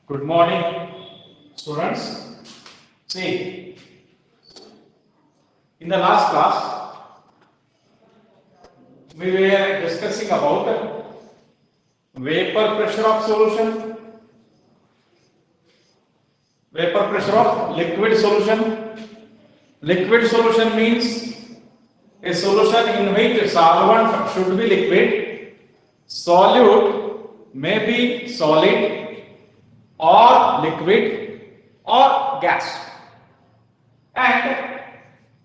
Good morning, students. See, in the last class, we were discussing about vapor pressure of solution, vapor pressure of liquid solution. Liquid solution means a solution in which solvent should be liquid, solute may be solid or liquid or gas. And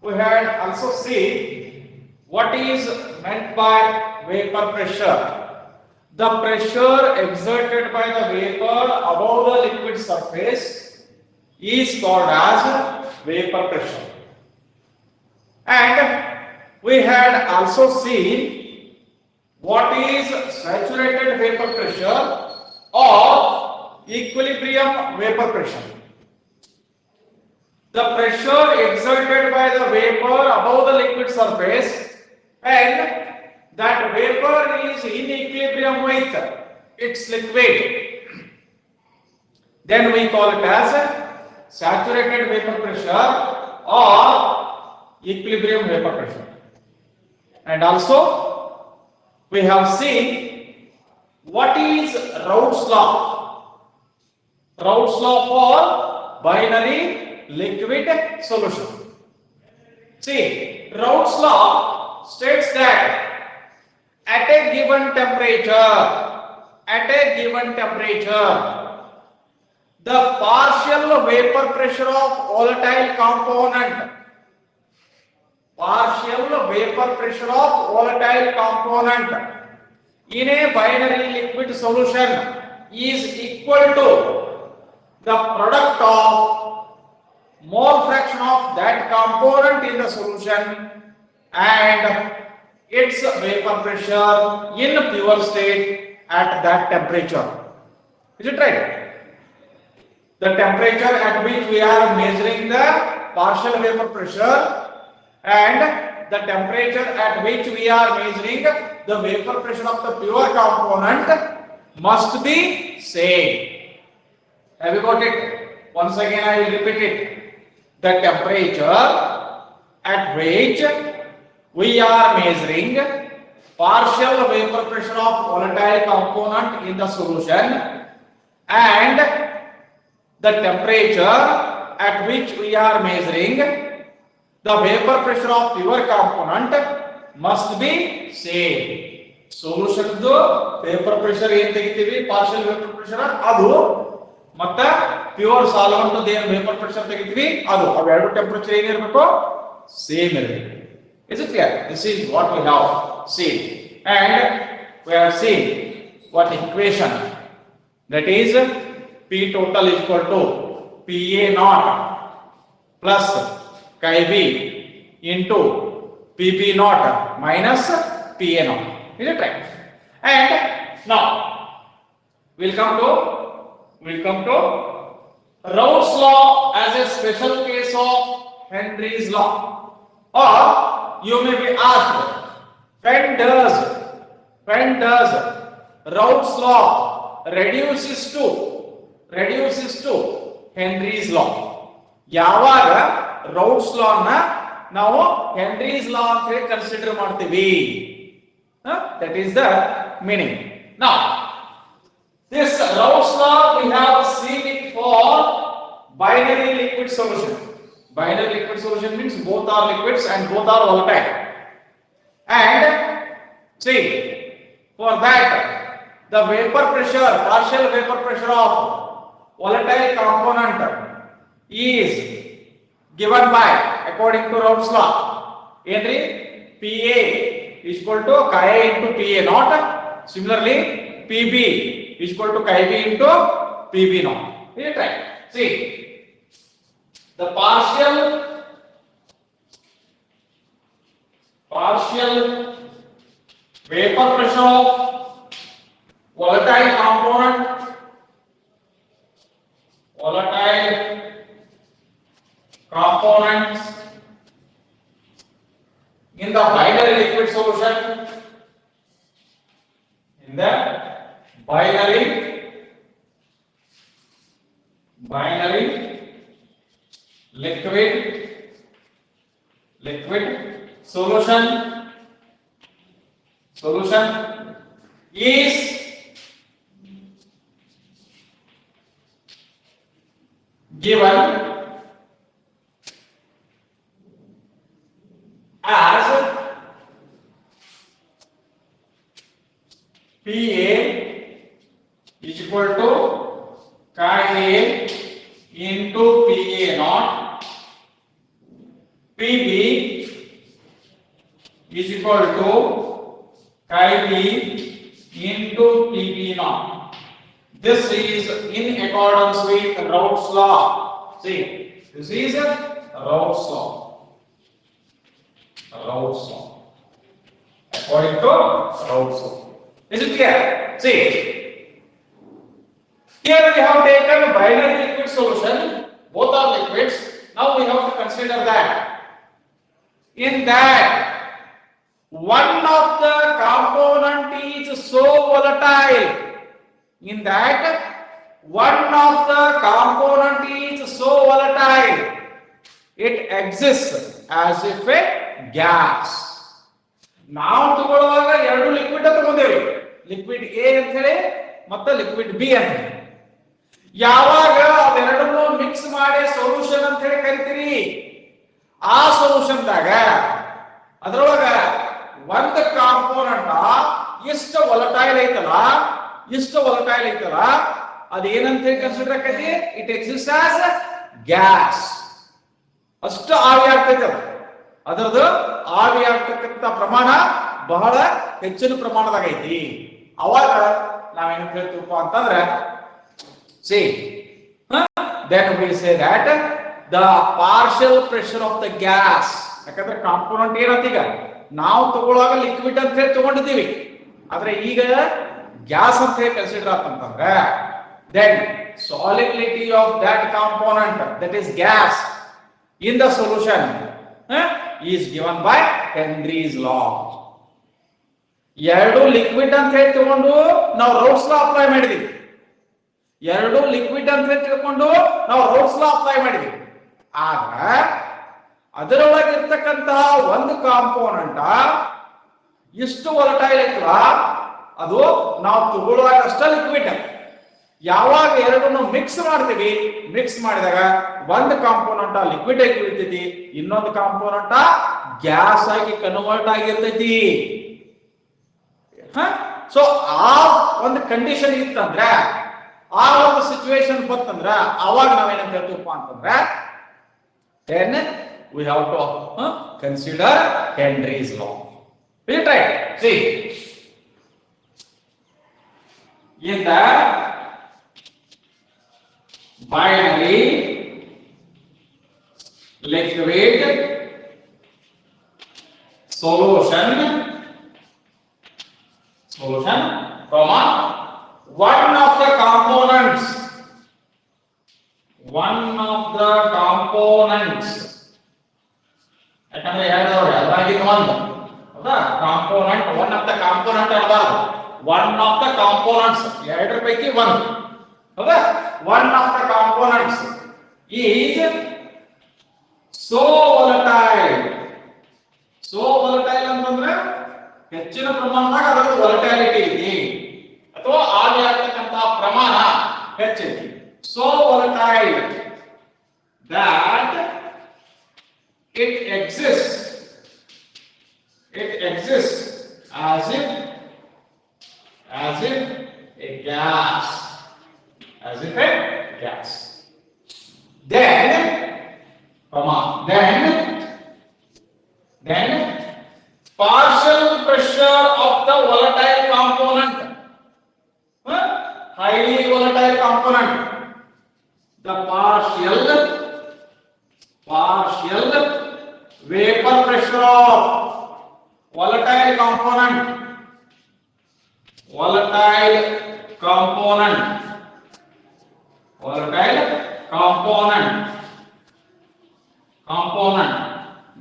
we had also seen what is meant by vapor pressure. The pressure exerted by the vapor above the liquid surface is called as vapor pressure. And we had also seen what is saturated vapor pressure or equilibrium vapor pressure. The pressure exerted by the vapor above the liquid surface and that vapor is in equilibrium with its liquid, then we call it as saturated vapor pressure or equilibrium vapor pressure. And also we have seen what is Raoult's law. Raoult's law for binary liquid solution. See, Raoult's law states that at a given temperature, the partial vapor pressure of volatile component, in a binary liquid solution is equal to the product of mole fraction of that component in the solution and its vapor pressure in pure state at that temperature. Is it right? The temperature at which we are measuring the partial vapor pressure and the temperature at which we are measuring the vapor pressure of the pure component must be same. Have you got it? Once again I will repeat it. The temperature at which we are measuring partial vapor pressure of volatile component in the solution and the temperature at which we are measuring the vapor pressure of pure component must be same. Solution vapor pressure ಏನು ತೆಗಿತೀವಿ partial vapor pressure ಅದು ಮತ್ತೆ pure solvent ಏನು vapour pressure ತೆಗಿತೀವಿ ಅದು ಅವೆರಡು temperature ಏನಿರಬೇಕು same ಇರಬೇಕು. Is it clear? This is what we have seen and we have seen what equation, that is P total is equal to PA naught plus chi B into PB naught minus PA naught. Is it right? And now we'll come to Raoult's law as a special case of Henry's law. Or you may be asked, when does Raoult's law reduces to Henry's law? ಯಾವಾಗ Raoult's law ನ ನಾವು Henry's law ಅಂತ ಹೇಳಿ consider ಮಾಡ್ತೀವಿ? That is the meaning. Now this Raoult's law we have seen it for binary liquid solution. Binary liquid solution means both are liquids and both are volatile. And see, for that the vapor pressure, partial vapor pressure of volatile component is given by, according to Raoult's law, Henry PA is equal to chi A into PA naught. Similarly, PB is equal to chi B into PB naught. Is it right? See, the partial vapor pressure of volatile components in the binary liquid solution, in the binary binary liquid solution is given as Pa is equal to chi A into Pa naught, Pb is equal to chi B into Pb naught. This is in accordance with Raoult's law. See, this is Raoult's law. Raoult's law. According to Raoult's law. Is it clear? See, here we have taken binary liquid solution. Both are liquids. Now we have to consider that. In that, one of the component is so volatile. In that, one of the component is so volatile, it exists as if a gas. ನಾವು ತಗೊಳ್ಳುವಾಗ ಎರಡು liquid ತಗೊಂಡೇವಿ, liquid A ಅಂತ ಹೇಳಿ ಮತ್ತೆ liquid B ಅಂತ ಹೇಳಿ. ಯಾವಾಗ ಅವೆರಡನ್ನೂ mix ಮಾಡಿ ಸೊಲ್ಯೂಷನ್ ಅಂತ ಹೇಳಿ ಕರಿತೀರಿ, ಆ ಸೊಲ್ಯೂಷನ್ದಾಗ ಅದರೊಳಗ ಒಂದು ಕಾಂಪೋನೆಂಟ್ ಎಷ್ಟು ವೊಲಟೈಲ್ ಐತಲ್ಲ ಅದೇನಂತ ಹೇಳಿ ಕನ್ಸಿಡರ್ ಆಕೈತಿ, ಇಟ್ ಎಕ್ಸಿಸ್ಟ್ ಆಸ್ ಗ್ಯಾಸ್. ಅಷ್ಟು ಆವಿ ಆಗ್ತೈತೆ ಅದರದ್ದು ಆವಿ ಆಗ್ತಕ್ಕಂಥ ಪ್ರಮಾಣ ಬಹಳ ಹೆಚ್ಚಿನ ಪ್ರಮಾಣದಾಗ ಐತಿ. ಅವಾಗ ನಾವೇನು ಹೇಳ್ತೀವಪ್ಪ ಅಂತಂದ್ರೆ then we say that the partial pressure of the gas, ಯಾಕಂದ್ರೆ ಕಾಂಪೋನೆಂಟ್ ಏನಂತ ಈಗ ನಾವು ತಗೊಳ್ಳುವಾಗ ಲಿಕ್ವಿಡ್ ಅಂತ ಹೇಳಿ ತಗೊಂಡಿದ್ದೀವಿ, ಆದ್ರೆ ಈಗ ಗ್ಯಾಸ್ ಅಂತ ಹೇಳಿ consider ಆಗ್ತಂತಂದ್ರೆ then solubility of that component, that is gas, in the solution is given by Henry's law. ಎರಡು ಲಿಕ್ವಿಡ್ ಅಂತ ಹೇಳಿ ತಗೊಂಡು ನಾವು Raoult's law ಅಪ್ಲೈ ಮಾಡಿದ್ವಿ, ಎರಡು ಲಿಕ್ವಿಡ್ ಅಂತ ಹೇಳಿ ತಿಳ್ಕೊಂಡು ನಾವು Raoult's law ಅಪ್ಲೈ ಮಾಡಿದ್ವಿ. ಆಗ ಅದರೊಳಗಿರ್ತಕ್ಕಂತಹ ಒಂದು ಕಾಂಪೋನೆಂಟ್ ಎಷ್ಟು ವೊಲಟೈಲ್ ಐತಲ್ಲ ಅದು ನಾವು ತಗೊಳ್ಳುವಾಗ ಅಷ್ಟೇ ಲಿಕ್ವಿಡ್. ಯಾವಾಗ ಎರಡನ್ನು ಮಿಕ್ಸ್ ಮಾಡ್ತೀವಿ, ಮಿಕ್ಸ್ ಮಾಡಿದಾಗ ಒಂದು ಕಾಂಪೋನೆಂಟ್ ಲಿಕ್ವಿಡ್ ಆಗಿ ಉಳಿತೈತಿ, ಇನ್ನೊಂದು ಕಾಂಪೋನೆಂಟ್ ಗ್ಯಾಸ್ ಆಗಿ ಕನ್ವರ್ಟ್ ಆಗಿರ್ತೈತಿ. ಸೊ ಆ ಒಂದು ಕಂಡೀಷನ್ ಇತ್ತಂದ್ರ, ಆ ಒಂದು ಸಿಚುವೇಶನ್ ಬಂತಂದ್ರ ಅವಾಗ ನಾವೇನಂತ ಹೇಳ್ತೀವಪ್ಪ ಅಂತಂದ್ರೆ then we have to consider Henry's law. Is it right? See, in the binary liquid solution, comma, one of the components ಯಾಕಂದ್ರೆ ಹೇಳಿದವ್ರು ಎಲ್ಲಾಗಿದ್ದು ಒಂದು ಹೌದಾ, component one of the component ಅಲ್ಬಾರ್ದು, ಒನ್ ಆಫ್ ದ ಕಾಂಪೋನೆಂಟ್ಸ್, ಎರಡರ ಪೈಕಿ ಒಂದು ಹೌದಾ, one of the components is so volatile ಅಂತಂದ್ರೆ ಹೆಚ್ಚಿನ ಪ್ರಮಾಣದಾಗ ಅದರ ವೊಲಟೈಲಿಟಿ ಇದೆ ಅಥವಾ ಆವಿ ಆಗ್ತಕ್ಕಂತಹ ಪ್ರಮಾಣ ಹೆಚ್ಚೈತಿ. So volatile that it exists as if a gas, then partial pressure of the volatile component, highly volatile component, the partial vapor pressure of volatile component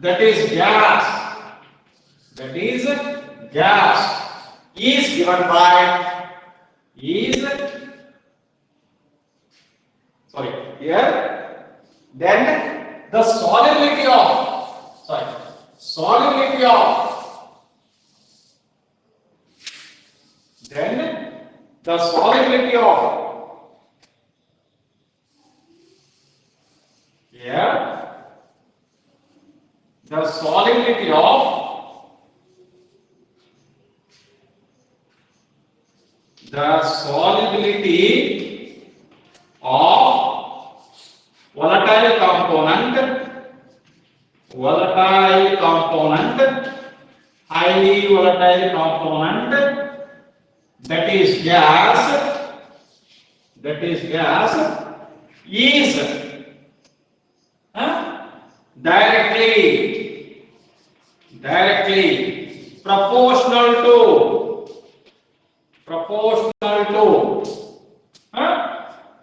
that is gas is given by sorry, here, then the solubility of, solubility of, then the solubility of, here, the solubility of, the solubility of volatile component, highly volatile component, that is gas, is directly proportional to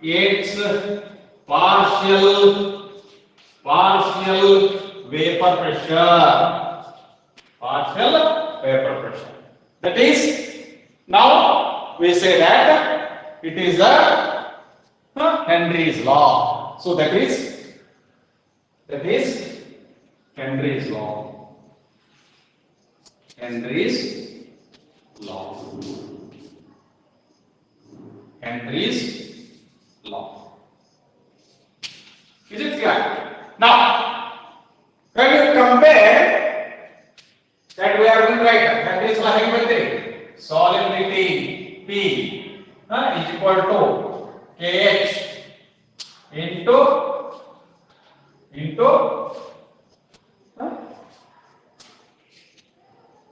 its partial vapor pressure. That is, now we say that it is a Henry's law. So that is Henry's law. Henry's law. Is it clear? Now, when you compare that, we are going to write Henry's law chemistry. Solubility P is equal to KH into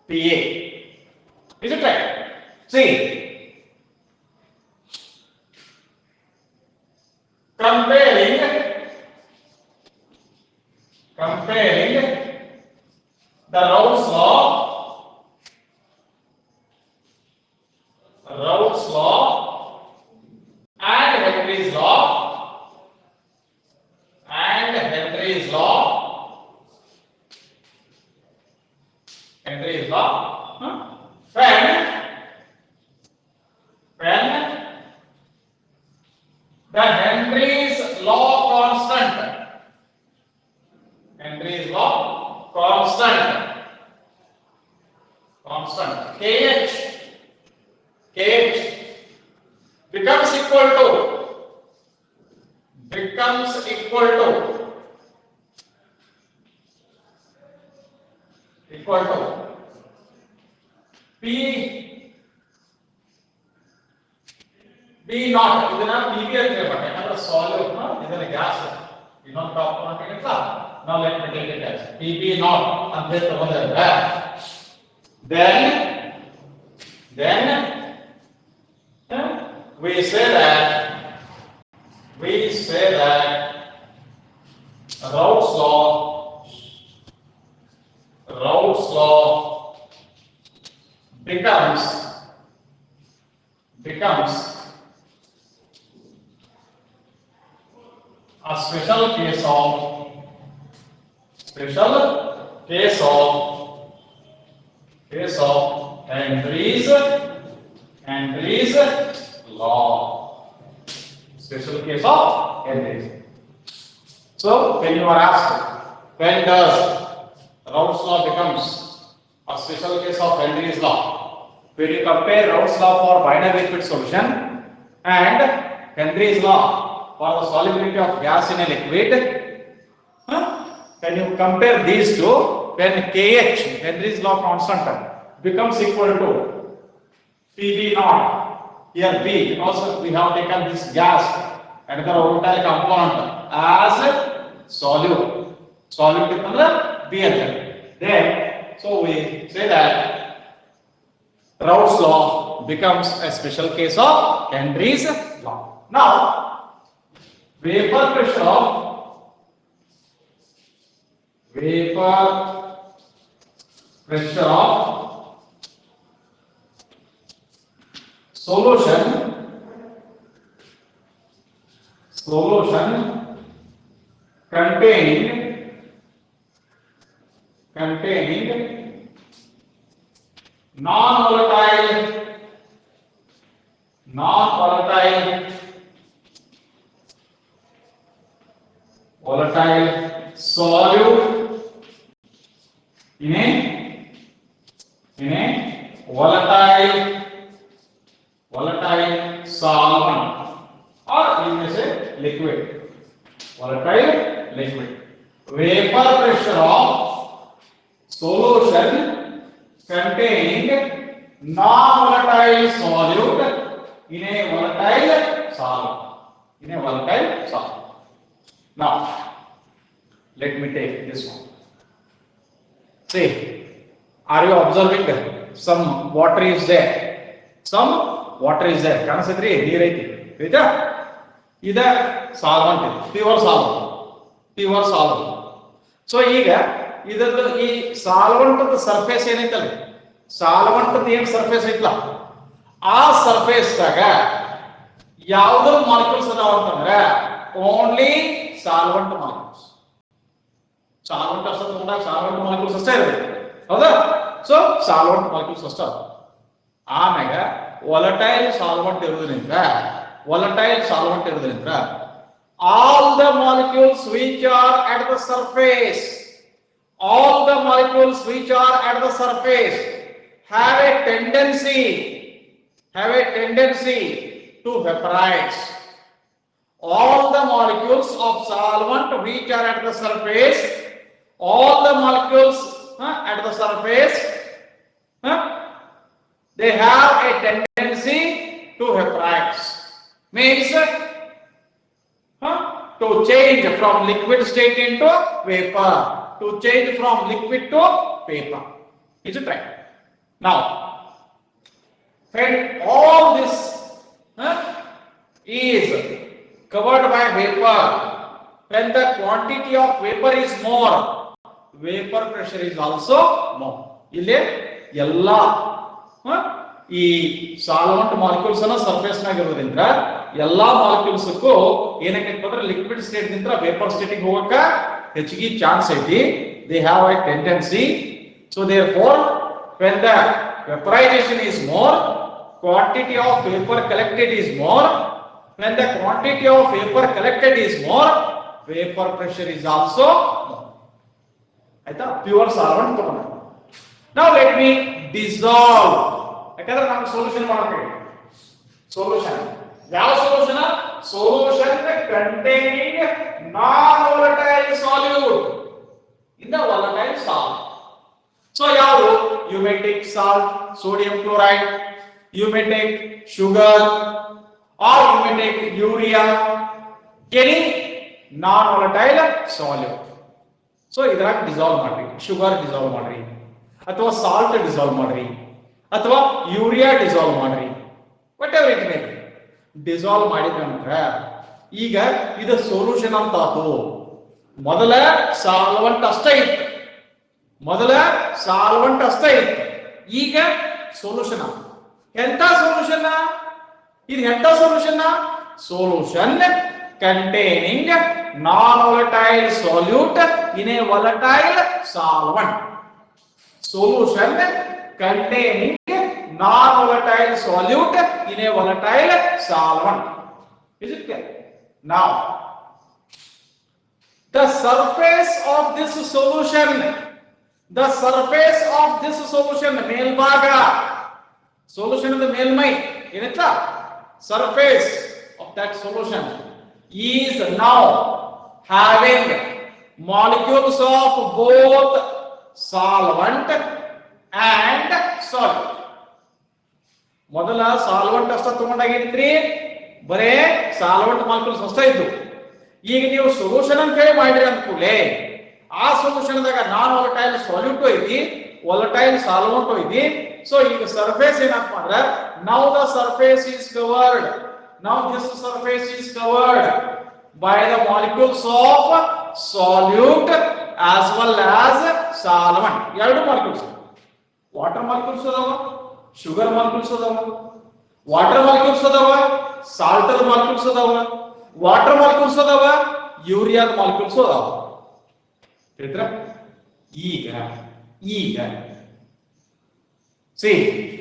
PA. Is it right? See, comparing the Raoult's law and Henry's law, when the Henry's law constant KH becomes equal to P B naught. ಇದನ್ನ PB ಅಂತ ಹೇಳ್ತಾರೆ. ಯಾಕಂದ್ರೆ salute ಇದನ್ನ gas ಇನ್ನೊಂದು component ಇರಲ್ಲ. Now let me take it as PB naught ಅಂತ ಹೇಳಿ ತಗೊಂಡ್ರೆ, then we say that Raoult's law becomes a special case of Henry's law. Special case of Henry's. So when you are asked, when does Raoult's law becomes a special case of Henry's law? When you compare Raoult's law for binary liquid solution and Henry's law for the solubility of gas in a liquid, when you compare these two, when KH, Henry's law constant, becomes equal to PB naught, here B, because we have taken this gas, another volatile component, as solute. Solute is BL. Then, so we say that Raoult's law becomes a special case of Henry's law. Now, vapor pressure of solution containing non-volatile volatile solute in a volatile solvent, or you may say liquid, volatile liquid. Vapor pressure of solution containing non-volatile solute in a volatile solvent. Now, let me take this one. See, are you observing some water is there? Some water is there. ಕಾಣಿಸುತ್ರಿ ನೀರು ಐತಿ ಆಯ್ತಾ? ಇದ solvent ಇದೆ, pure solvent. So ಈಗ ಇದರದ್ದು ಈ solvent surface ಏನೈತಲ್ಲ, solvent ಏನ್ ಸರ್ಫೇಸ್ ಐತಲ್ಲ, ಆ ಸರ್ಫೇಸ್ ದಾಗ ಯಾವ್ದು ಮಾಲಿಕ್ಯೂಲ್ಸ್ ಅದಾವ ಅಂತಂದ್ರೆ ಓನ್ಲಿ ಸಾಲ್ವೆಂಟ್ ಮಾಲಿಕ್ಯೂಲ್ಸ್. ಸಾಲ್ವೆಂಟ್ ಅಷ್ಟೇ ತಗೊಂಡಾಗ ಸಾಲ್ವೆಂಟ್ ಮಾಲಿಕ್ಯೂಲ್ಸ್ ಅಷ್ಟೇ ಇರುತ್ತೆ, ಹೌದಾ? ಸೊ ಸಾಲ್ವೆಂಟ್ ಮಾಲಿಕ್ಯೂಲ್ಸ್ ಅಷ್ಟೇ. ಆಮ್ಯಾಗ volatile solvent ಇರುವುದರಿಂದ all the molecules which are at the surface have a tendency to vaporize. All the molecules of solvent which are at the surface, they have a tendency to vaporize. Means to change from liquid state into vapor, to change from liquid to vapor. Is it right? Now, when all this is covered by vapor, when the quantity of vapor is more, vapor pressure is also more. ಇಲ್ಲಿ ಎಲ್ಲ ಈ solvent molecules ಅನ್ನ surface ನಾಗ ಇರೋದ್ರಿಂದ ಎಲ್ಲಾ molecules ಏನಕ್ಕೆ ಅಂದ್ರೆ liquid state ನಿಂದ ವೇಪರ್ ಸ್ಟೇಟ್ ಹೋಗಕ ಹೆಚ್ಚಿಗೆ ಚಾನ್ಸ್ ಐತಿ. They have A tendency. So therefore when the vaporization is more, quantity of vapor collected is more. When the quantity of vapor collected is more, vapor pressure is also more. ಆಯ್ತಾ? Pure solvent ತಗೊಂಡ. Now let me dissolve. ಯಾಕಂದ್ರೆ ನಾವು solution ಮಾಡಬೇಕು. Solution ಯಾವ solution? Solution containing non-volatile solute in the volatile salt. So ಯಾವುದು? You may take salt, sodium chloride, you may take sugar, or you may take urea, any non-volatile solute. So ಇದ್ರಾಗ dissolve ಮಾಡ್ರಿ, sugar dissolve ಮಾಡ್ರಿ, ಅಥವಾ salt dissolve ಮಾಡ್ರಿ, ಅಥವಾ urea dissolve ಮಾಡ್ರಿ, what ever it may be. Dissolve ಮಾಡಿದ ನಂತರ ಈಗ ಇದು ಸೊಲ್ಯೂಷನ್ ಅಂತ ಆತು. ಮೊದಲ ಸಾಲ್ವೆಂಟ್ ಅಷ್ಟೇ ಇತ್ತು, ಈಗ ಸೊಲ್ಯೂಷನ್. ಎಂತ ಸೊಲ್ಯೂಷನ್ ಇದು? ಎಂತ solution? Solution containing non-volatile solute in a volatile solvent. Solution containing non-volatile solute in a volatile solvent. Is it clear? Now, the surface of this solution, ಮೇಲ್ಭಾಗ, solution of the ಮೇಲ್ಮೈ ಏನಂತ, surface of that solution is now having molecules of both solvent and solute. ಮೊದಲ solvent ಅಷ್ಟ ತಗೊಂಡಾಗಿದ್ರಿ, ಬರೇ solvent molecules ಅಷ್ಟೇ ಇದ್ದು. ಈಗ ನೀವು ಸೊಲ್ಯೂಷನ್ ಅಂತ ಹೇಳಿ ಮಾಡಿರಿ ಅಂದ್ಕೂಲೆ ಆ ಸೊಲ್ಯೂಷನ್ ದಾಗ ನಾನ್ ವಾಲಟೈಲ್ ಸಾಲ್ಯೂಟ್ ಐತಿ, ವಾಲಟೈಲ್ ಸಾಲ್ವೆಂಟ್ ಐತಿ. ಸೊ ಈಗ ಸರ್ಫೇಸ್ ಏನಪ್ಪ ಅಂದ್ರೆ, now the surface is covered, now this surface is covered by the molecules of solute as well as solvent. ಎರಡು ಮಾಲಿಕ್ಯೂಲ್ಸ್, ವಾಟರ್ ಮಾಲಿಕ್ಯೂಲ್ಸ್ ಅದಾವ, ಶುಗರ್ ಮಾಲಿಕ್ಯೂಲ್ಸ್ ಅದಾವ, water molecules ಅದಾವ, ಸಾಲ್ಟರ್ molecules ಅದಾವ, water molecules ಅದಾವ, urea molecules ಅದಾವ. ತಿಳಿದ್ರ? ಈಗ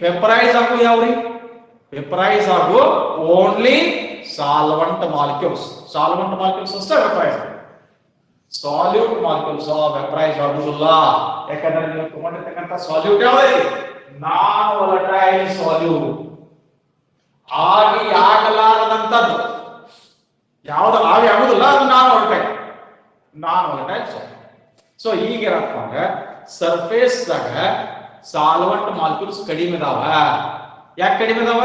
ವೆಪರೈಸ್ ಆಗು ಯಾವ್ರಿ? ವೆಪರೈಸ್ ಆಗು ಓನ್ಲಿ ಸಾಲ್ವೆಂಟ್ ಮಾಲಿಕ್ಯೂಲ್ಸ್ ಅಷ್ಟೇ ವೆಪರೈಸ್. ಸಾಲ್ಯೂಟ್ ಮಾಲಿಕ್ಯೂಲ್ಸ್ ವೆಪರೈಸ್ ಆಗುವುದಿಲ್ಲ. ಯಾಕಂದ್ರೆ ನೀವು ತಗೊಂಡಿರ್ತಕ್ಕಂಥ ಸಾಲ್ಯೂಟ್ ಯಾವ್ದೈತಿ? Non volatile solute. ಆಗಲಾರದಂತದ್ದು ಯಾವ್ದು ಆವಿ ಆಗುದಿಲ್ಲ, ಅದು ನಾನ್ ವೊಲಟೈಲ್ ಸಾಲ್ಯೂಟ್. ಸೊ ಈಗೇನಪ್ಪ ಅಂದ್ರೆ ಸರ್ಫೇಸ್ ದಾಗ ಸಾಲ್ವೆಂಟ್ ಮಾಲಿಕ್ಯೂಲ್ಸ್ ಕಡಿಮೆ ಇದಾವ. ಯಾಕೆ ಕಡಿಮೆ ಇದಾವ?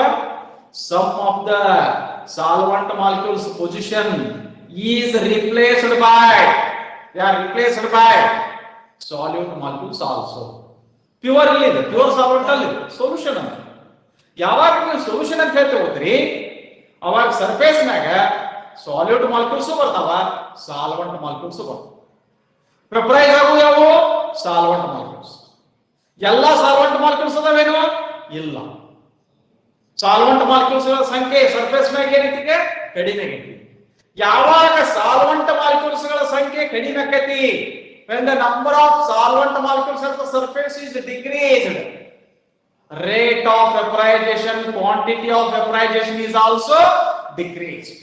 Some of the solvent molecules position is replaced by solute molecules also. Pure ಅಲ್ಲಿ ಇದೆ, ಪ್ಯೂರ್ ಸಾಲ್ವೆಂಟ್ ಅಲ್ಲಿ ಸೊಲ್ಯೂಷನ್ ಅಂತ. ಯಾವಾಗ ನೀವು ಸೊಲ್ಯೂಷನ್ ಅಂತ ಹೇಳ್ತಾ ಹೋದ್ರಿ ಅವಾಗ ಸರ್ಫೇಸ್ ಮ್ಯಾಗ ಸಾಲ್ಯೂಟ್ ಮಾಲಿಕ್ಯೂಲ್ಸ್ ಬರ್ತಾವ, ಸಾಲ್ವೆಂಟ್ ಮಾಲಿಕ್ಯೂಲ್ಸ್ ಬರ್ತಾವ. ವೆಪರೈಸ್ ಆಗುವ ಯಾವ? Solvent molecules. ಎಲ್ಲಾ ಸಾಲ್ವೆಂಟ್ ಮಾಲಿಕ್ಯೂಲ್ಸ್ ಅದಾವೇನು? ಇಲ್ಲ. ಸಾಲ್ವೆಂಟ್ ಮಾಲಿಕ್ಯೂಲ್ಸ್ ಸಂಖ್ಯೆ ಸರ್ಫೇಸ್ ಮ್ಯಾಗ ಏನೈತಿ? ಕಡಿಮೆ ಆಗೈತಿ. ಯಾವಾಗ ಸಾಲ್ವೆಂಟ್ ಮಾಲಿಕ್ಯೂಲ್ಸ್ ಗಳ ಸಂಖ್ಯೆ ಕಡಿಮೆ ಆಕೈತಿ, when the number of solvent molecules at the surface is decreased, rate of vaporization, quantity of vaporization is also decreased.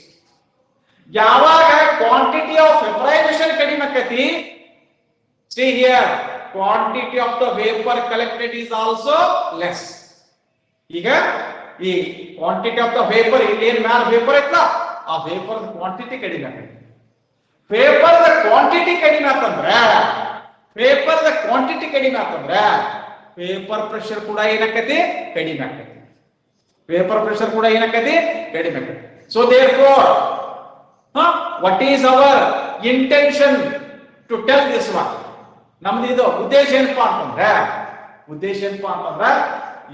ಯಾವಾಗ quantity of vaporization ಕಡಿಮೆ ಆಕೈತಿ, see here, quantity of the vapor collected is also less. ಈಗ ಈ quantity of the vapor, ಏನ್ ಮ್ಯಾಲ vapour ಐತಲ್ಲ ಆ vapour quantity ಕಡಿಮೆ ಆಕೈತಿ. ವೇಪರ್ ದ ಕ್ವಾಂಟಿಟಿ ಕಡಿಮೆ ಆತಂದ್ರೆ ವೇಪರ್ ಪ್ರೆಷರ್ ಕೂಡ ಏನಾಕತಿ? ಕಡಿಮೆ ಆಕತಿ. ವೇಪರ್ ಪ್ರೆಷರ್ ಕೂಡ ಏನಾಕತಿ? ಕಡಿಮೆ ಆಕತಿ. So therefore what is our intention to tell this one? ನಮ್ದು ಇದು ಉದ್ದೇಶ ಏನಪ್ಪಾ ಅಂತಂದ್ರೆ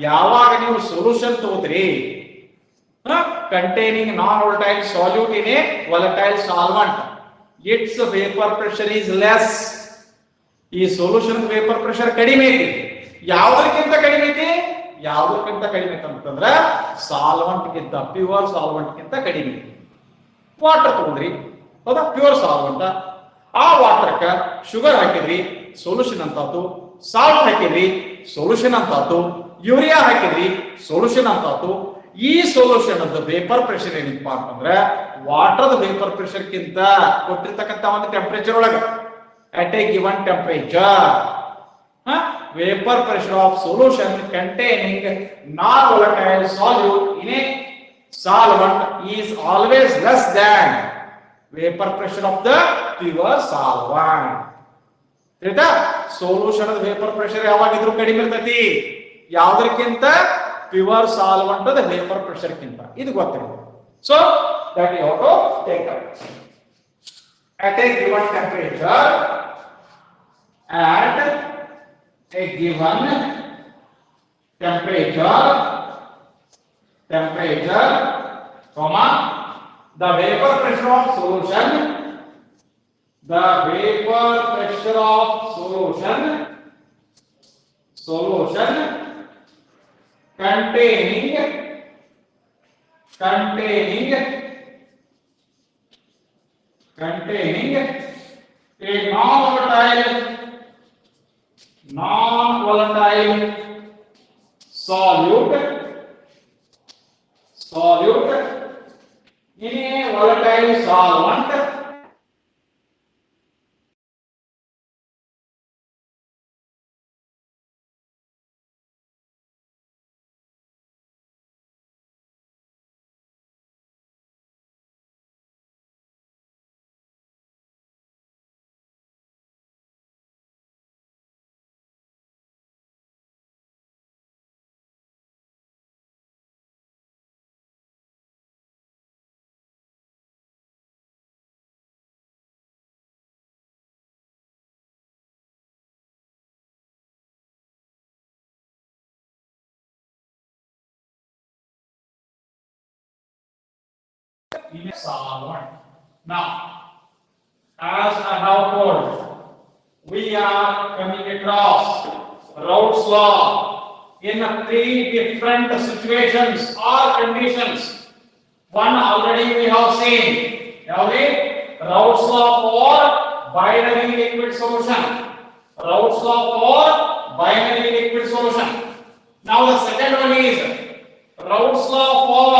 ಯಾವಾಗ ನೀವು ಸೊಲ್ಯೂಷನ್ ತಗೋದ್ರಿ containing non-volatile solute in a volatile solvent, its vapor pressure is less. ಈ ಸೊಲ್ಯೂಷನ್ ವೇಪರ್ ಪ್ರೆಷರ್ ಕಡಿಮೆ ಐತಿ. ಯಾವುದಕ್ಕಿಂತ ಕಡಿಮೆ ಐತಿ ಅಂತಂದ್ರೆ ಸಾಲ್ವೆಂಟ್ ಗಿಂತ, ಪ್ಯೂರ್ ಸಾಲ್ವೆಂಟ್ ಗಿಂತ ಕಡಿಮೆ ಐತಿ. ವಾಟರ್ ತಗೊಂಡ್ರಿ, ಹೌದಾ? Pure solvent. ಆ ವಾಟರ್ಕ ಶುಗರ್ ಹಾಕಿದ್ರಿ, ಸೊಲ್ಯೂಷನ್ ಅಂತಾತು. ಸಾಲ್ಟ್ ಹಾಕಿದ್ರಿ, ಸೊಲ್ಯೂಷನ್ ಅಂತಾತು. ಯೂರಿಯಾ ಹಾಕಿದ್ರಿ, ಸೊಲ್ಯೂಷನ್ ಅಂತಾತು. ಈ ಸೊಲ್ಯೂಷನ್ ಅದ ವೇಪರ್ ಪ್ರೆಷರ್ ಏನಪ್ಪ ಅಂತಂದ್ರೆ ವಾಟರ್ ವೇಪರ್ ಪ್ರೆಷರ್ ಕಿಂತ ಕೊಟ್ಟಿರ್ತಕ್ಕಂಥ ಒಂದು ಟೆಂಪರೇಚರ್ ಒಳಗ at a given temperature, vapor pressure of solution containing non-volatile solute in a solvent is always less than vapor pressure of the pure solvent. ಆಯ್ತಾ? Solution ಅದ vapour pressure ಯಾವಾಗಿದ್ರು ಕಡಿಮೆ ಇರ್ತೈತಿ ಯಾವುದಕ್ಕಿಂತ? ಪ್ಯೂರ್ ಸಾಲ್ವೆಂಟ್ ಅದ ವೇಪರ್ ಪ್ರೆಷರ್ ಕಿಂತ. ಇದು ಗೊತ್ತಿರಬೇಕು. So that you have to take up at a given temperature, comma, the vapor pressure of solution containing a non-volatile solute in a volatile solvent in a solvent. Now, as I have told, we are coming across Raoult's law in 3 different situations or conditions. One already we have seen. Now, Raoult's law for binary liquid solution. Now, the second one is Raoult's law for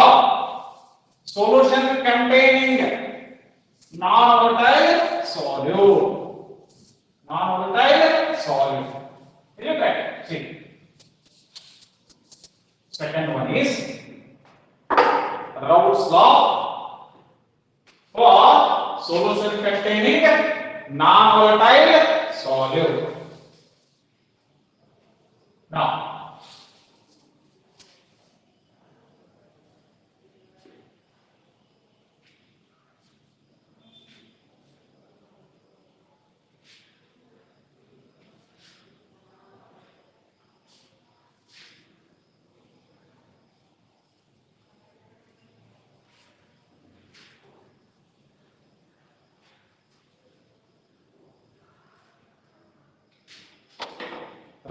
solution containing non-volatile solute. Second one is Raoult's law for solution containing non-volatile solute. Now,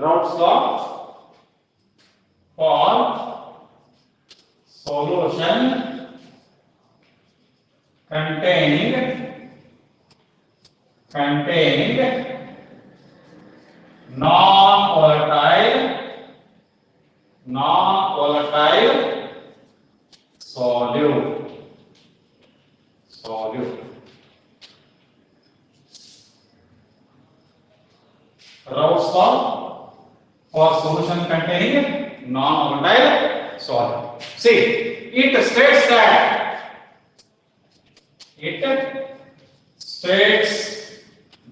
Raoult's law for solution containing non-volatile solute. Raoult's law for solution containing non-volatile solute. See, it states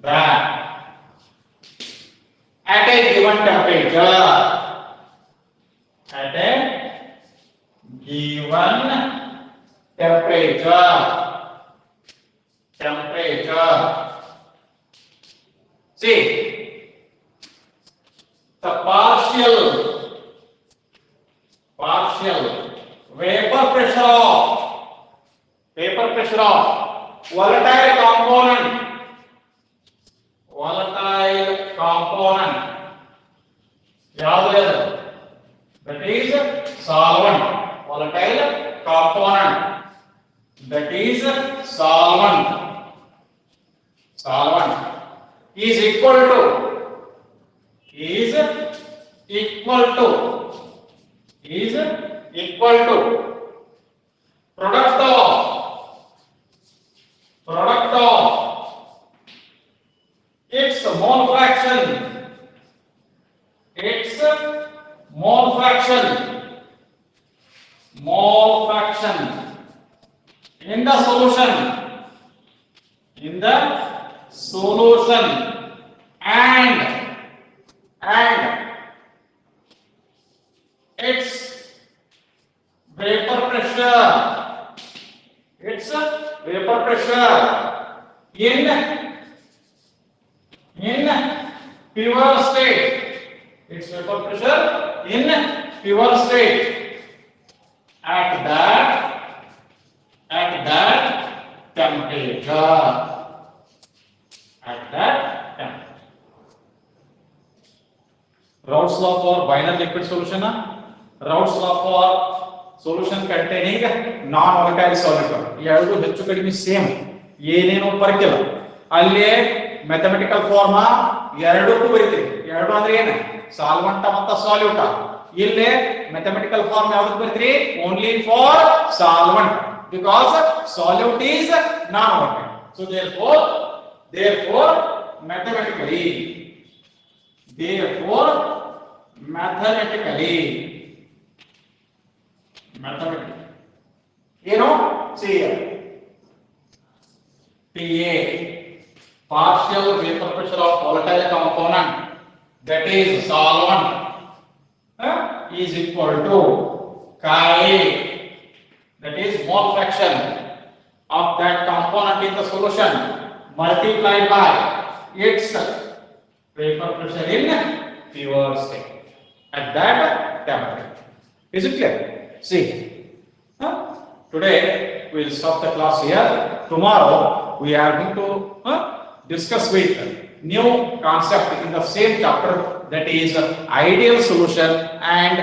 that at a given temperature, see, the partial vapor pressure of volatile component that is solvent, volatile component that is solvent is equal to product of its mole fraction in the solution and its vapor pressure in pure state, at that temperature. Raoult's law for binary liquid solution, Raoult's law for solution containing non-volatile solute. ಎರಡು ಹೆಚ್ಚು ಕಡಿಮೆ same, ಏನೇನು ಪರ್ಕಿಲ್ಲ. ಅಲ್ಲಿ mathematical form ಎರಡಕ್ಕೂ ಬರೀತೀವಿ. ಎರಡು ಅಂದ್ರೆ ಏನು? Solvent ಮತ್ತು ಸಾಲ್ಯೂಟ್. ಇಲ್ಲಿ ಮ್ಯಾಥಮೆಟಿಕಲ್ ಫಾರ್ಮ್ ಯಾವ್ದಕ್ಕೆ ಬರೀತೀರಿ? Only for solvent, because solute is non-volatile. So therefore mathematically you know, see here, PA, partial vapor pressure of volatile component that is solvent is equal to Chi, that is mole fraction of that component in the solution multiplied by its vapor pressure in pure state at that temperature. Is it clear? See, today we will stop the class here. Tomorrow we are going to discuss with new concept in the same chapter, that is ideal solution and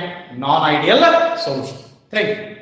non-ideal solution. Thank you.